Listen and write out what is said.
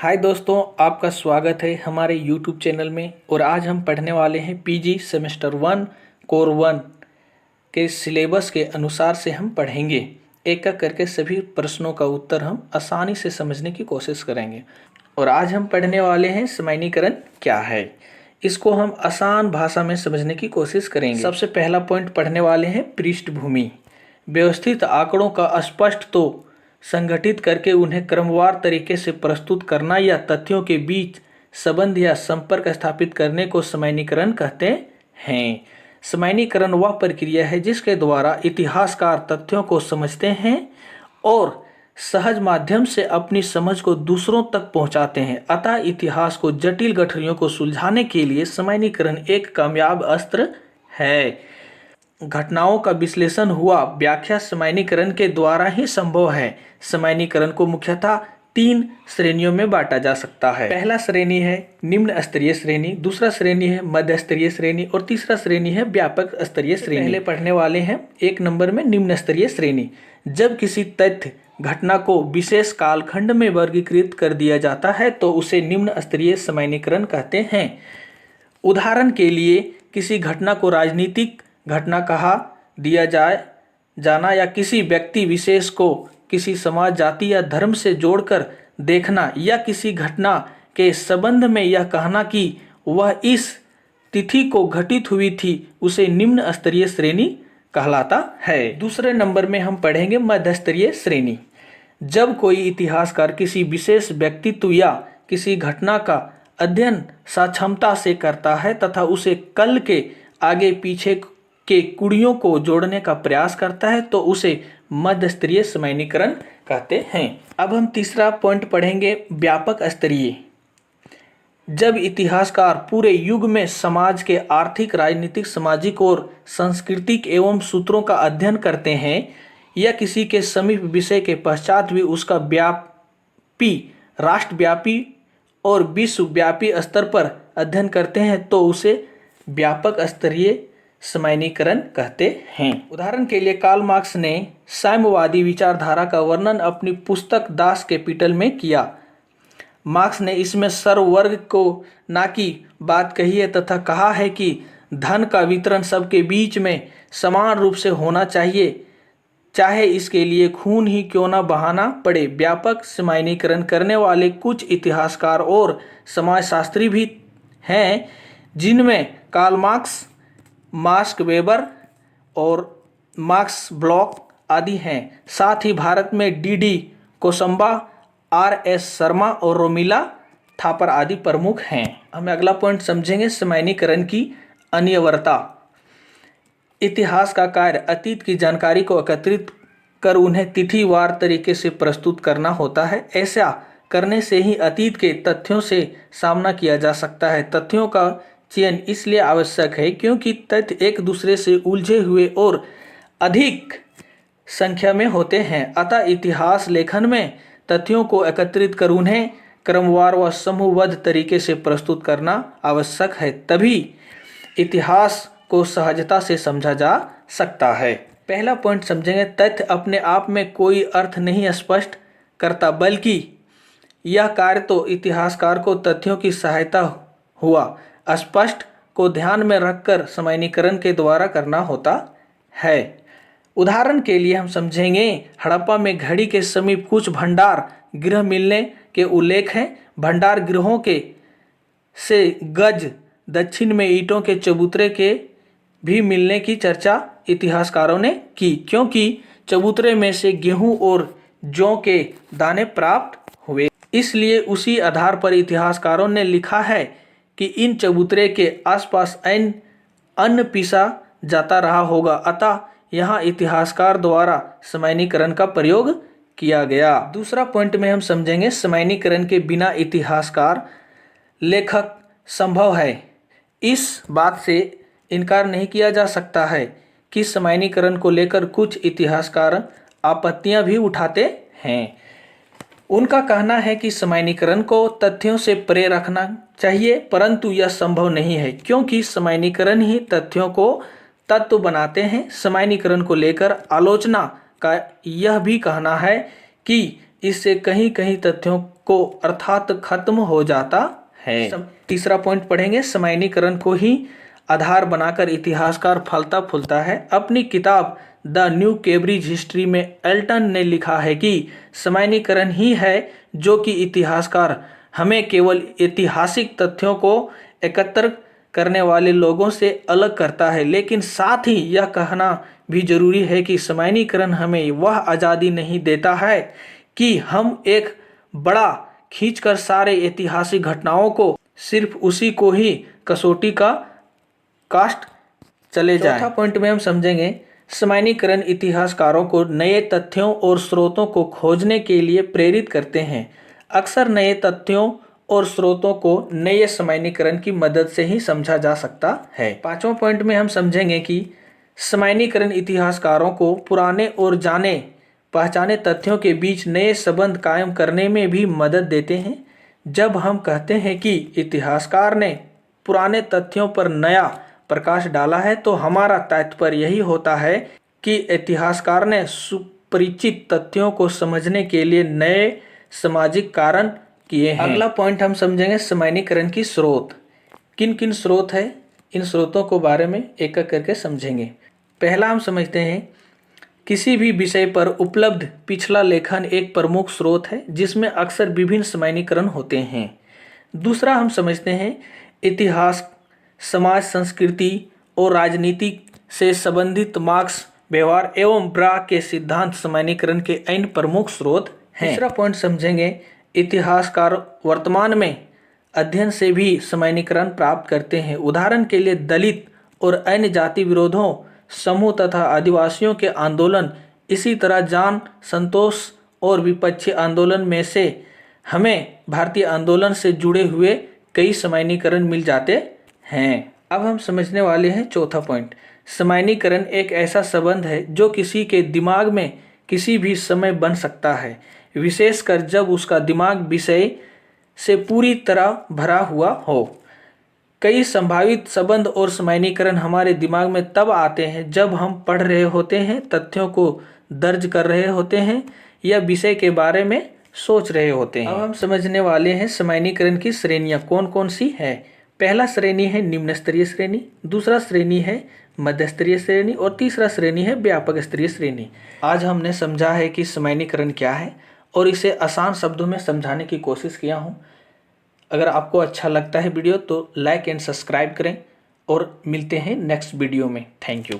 हाय दोस्तों, आपका स्वागत है हमारे यूट्यूब चैनल में। और आज हम पढ़ने वाले हैं पीजी सेमेस्टर 1 कोर 1 के सिलेबस के अनुसार से हम पढ़ेंगे। एक एक करके सभी प्रश्नों का उत्तर हम आसानी से समझने की कोशिश करेंगे। और आज हम पढ़ने वाले हैं सामान्यीकरण क्या है, इसको हम आसान भाषा में समझने की कोशिश करेंगे। सबसे पहला पॉइंट पढ़ने वाले हैं पृष्ठभूमि। व्यवस्थित आंकड़ों का स्पष्ट तो संगठित करके उन्हें क्रमवार तरीके से प्रस्तुत करना या तथ्यों के बीच संबंध या संपर्क स्थापित करने को सामान्यीकरण कहते हैं। सामान्यीकरण वह प्रक्रिया है जिसके द्वारा इतिहासकार तथ्यों को समझते हैं और सहज माध्यम से अपनी समझ को दूसरों तक पहुंचाते हैं। अतः इतिहास को जटिल गठरियों को सुलझाने के लिए सामान्यीकरण एक कामयाब अस्त्र है। घटनाओं का विश्लेषण हुआ व्याख्या सामान्यीकरण के द्वारा ही संभव है। सामान्यीकरण को मुख्यतः 3 श्रेणियों में बांटा जा सकता है। पहला श्रेणी है निम्न स्तरीय श्रेणी, दूसरा श्रेणी है मध्य स्तरीय श्रेणी और तीसरा श्रेणी है व्यापक स्तरीय श्रेणी। पहले पढ़ने वाले हैं 1 नंबर में निम्न स्तरीय श्रेणी। जब किसी तथ्य घटना को विशेष कालखंड में वर्गीकृत कर दिया जाता है तो उसे निम्न स्तरीय सामान्यीकरण कहते हैं। उदाहरण के लिए किसी घटना को राजनीतिक घटना कहा दिया जाना या किसी व्यक्ति विशेष को किसी समाज, जाति या धर्म से जोड़कर देखना या किसी घटना के संबंध में यह कहना कि वह इस तिथि को घटित हुई थी, उसे निम्न स्तरीय श्रेणी कहलाता है। दूसरे नंबर में हम पढ़ेंगे मध्य स्तरीय श्रेणी। जब कोई इतिहासकार किसी विशेष व्यक्तित्व या किसी घटना का अध्ययन सक्षमता से करता है तथा उसे कल के आगे पीछे के कुड़ियों को जोड़ने का प्रयास करता है तो उसे मध्य स्तरीय सामान्यीकरण कहते हैं। अब हम तीसरा पॉइंट पढ़ेंगे व्यापक स्तरीय। जब इतिहासकार पूरे युग में समाज के आर्थिक, राजनीतिक, सामाजिक और सांस्कृतिक एवं सूत्रों का अध्ययन करते हैं या किसी के समीप विषय के पश्चात भी उसका व्यापी, राष्ट्रव्यापी और विश्वव्यापी स्तर पर अध्ययन करते हैं तो उसे व्यापक स्तरीय सामान्यीकरण कहते हैं। उदाहरण के लिए कार्ल मार्क्स ने साम्यवादी विचारधारा का वर्णन अपनी पुस्तक दास कैपिटल में किया। मार्क्स ने इसमें सर्ववर्ग को ना की बात कही है तथा कहा है कि धन का वितरण सबके बीच में समान रूप से होना चाहिए, चाहे इसके लिए खून ही क्यों न बहाना पड़े। व्यापक सामान्यीकरण करने वाले कुछ इतिहासकार और समाजशास्त्री भी हैं, जिनमें कार्ल मार्क्स, मार्क्स वेबर और मार्क्स ब्लॉक आदि हैं। साथ ही भारत में डी कोसंबा, आर.एस. शर्मा और रोमिला थापर आदि प्रमुख हैं। हम अगला पॉइंट समझेंगे सामान्यीकरण की अनिवार्यता। इतिहास का कार्य अतीत की जानकारी को एकत्रित कर उन्हें तिथिवार तरीके से प्रस्तुत करना होता है। ऐसा करने से ही अतीत के तथ्यों से सामना किया जा सकता है। तथ्यों का चयन इसलिए आवश्यक है क्योंकि तथ्य एक दूसरे से उलझे हुए और अधिक संख्या में होते हैं। अतः इतिहास लेखन में तथ्यों को एकत्रित कर उन्हें क्रमवार व समूहबद्ध तरीके से प्रस्तुत करना आवश्यक है, तभी इतिहास को सहजता से समझा जा सकता है। पहला पॉइंट समझेंगे, तथ्य अपने आप में कोई अर्थ नहीं स्पष्ट करता, बल्कि यह कार्य तो इतिहासकार को तथ्यों की सहायता हुआ स्पष्ट को ध्यान में रखकर सामान्यीकरण के द्वारा करना होता है। उदाहरण के लिए हम समझेंगे, हड़प्पा में घड़ी के समीप कुछ भंडार गृह मिलने के उल्लेख हैं। भंडार गृहों के से गज दक्षिण में ईंटों के चबूतरे के भी मिलने की चर्चा इतिहासकारों ने की, क्योंकि चबूतरे में से गेहूं और जौ के दाने प्राप्त हुए। इसलिए उसी आधार पर इतिहासकारों ने लिखा है कि इन चबूतरे के आसपास अन्न पीसा जाता रहा होगा। अतः यहाँ इतिहासकार द्वारा सामान्यीकरण का प्रयोग किया गया। दूसरा पॉइंट में हम समझेंगे सामान्यीकरण के बिना इतिहासकार लेखक संभव है। इस बात से इनकार नहीं किया जा सकता है कि सामान्यीकरण को लेकर कुछ इतिहासकार आपत्तियां भी उठाते हैं। उनका कहना है कि सामान्यीकरण को तथ्यों से परे रखना चाहिए, परंतु यह संभव नहीं है क्योंकि सामान्यीकरण ही तथ्यों को तत्व बनाते हैं। सामान्यीकरण को लेकर आलोचना का यह भी कहना है कि इससे कहीं कहीं तथ्यों को अर्थात खत्म हो जाता है। तीसरा पॉइंट पढ़ेंगे, समयानीकरण को ही आधार बनाकर इतिहासकार फलता फूलता है। अपनी किताब द न्यू कैम्ब्रिज हिस्ट्री में एल्टन ने लिखा है कि समयानीकरण ही है जो कि इतिहासकार हमें केवल ऐतिहासिक तथ्यों को एकत्र करने वाले लोगों से अलग करता है, लेकिन साथ ही यह कहना भी जरूरी है कि समयानीकरण हमें वह आज़ादी नहीं देता है कि हम एक बड़ा खींचकर सारे ऐतिहासिक घटनाओं को सिर्फ उसी को ही कसौटी का कास्ट चले जाए। चौथा पॉइंट में हम समझेंगे, समयानीकरण इतिहासकारों को नए तथ्यों और स्रोतों को खोजने के लिए प्रेरित करते हैं। अक्सर नए तथ्यों और स्रोतों को नए समयानीकरण की मदद से ही समझा जा सकता है। पांचवा पॉइंट में हम समझेंगे कि समयानीकरण इतिहासकारों को पुराने और जाने पहचाने तथ्यों के बीच नए संबंध कायम करने में भी मदद देते हैं। जब हम कहते हैं कि इतिहासकार ने पुराने तथ्यों पर नया प्रकाश डाला है, तो हमारा तात्पर्य यही होता है कि इतिहासकार ने सुपरिचित तथ्यों को समझने के लिए नए सामाजिक कारण किए हैं। अगला पॉइंट हम समझेंगे, समयानीकरण की स्रोत। किन किन स्रोत है, इन स्रोतों को बारे में एक एक करके समझेंगे। पहला हम समझते हैं, किसी भी विषय पर उपलब्ध पिछला लेखन एक प्रमुख स्रोत है जिसमें अक्सर विभिन्न समयानीकरण होते हैं। दूसरा हम समझते हैं, इतिहास, समाज, संस्कृति और राजनीति से संबंधित मार्क्स, व्यवहार एवं ब्रा के सिद्धांत समयानीकरण के अन्य प्रमुख स्रोत हैं। तीसरा पॉइंट समझेंगे, इतिहासकार वर्तमान में अध्ययन से भी समयानीकरण प्राप्त करते हैं। उदाहरण के लिए दलित और अन्य जाति विरोधों समूह तथा आदिवासियों के आंदोलन, इसी तरह जान संतोष और विपक्षी आंदोलन में से हमें भारतीय आंदोलन से जुड़े हुए कई समयानीकरण मिल जाते हैं। अब हम समझने वाले हैं चौथा पॉइंट, समयानीकरण एक ऐसा संबंध है जो किसी के दिमाग में किसी भी समय बन सकता है, विशेषकर जब उसका दिमाग विषय से पूरी तरह भरा हुआ हो। कई संभावित संबंध और समयानीकरण हमारे दिमाग में तब आते हैं जब हम पढ़ रहे होते हैं, तथ्यों को दर्ज कर रहे होते हैं या विषय के बारे में सोच रहे होते हैं। अब हम समझने वाले हैं समयानीकरण की श्रेणियाँ कौन कौन सी है। पहला श्रेणी है निम्न स्तरीय श्रेणी, दूसरा श्रेणी है मध्य स्तरीय श्रेणी और तीसरा श्रेणी है व्यापक स्तरीय श्रेणी। आज हमने समझा है कि समयानीकरण क्या है और इसे आसान शब्दों में समझाने की कोशिश किया हूँ। अगर आपको अच्छा लगता है वीडियो तो लाइक एंड सब्सक्राइब करें और मिलते हैं नेक्स्ट वीडियो में। Thank you.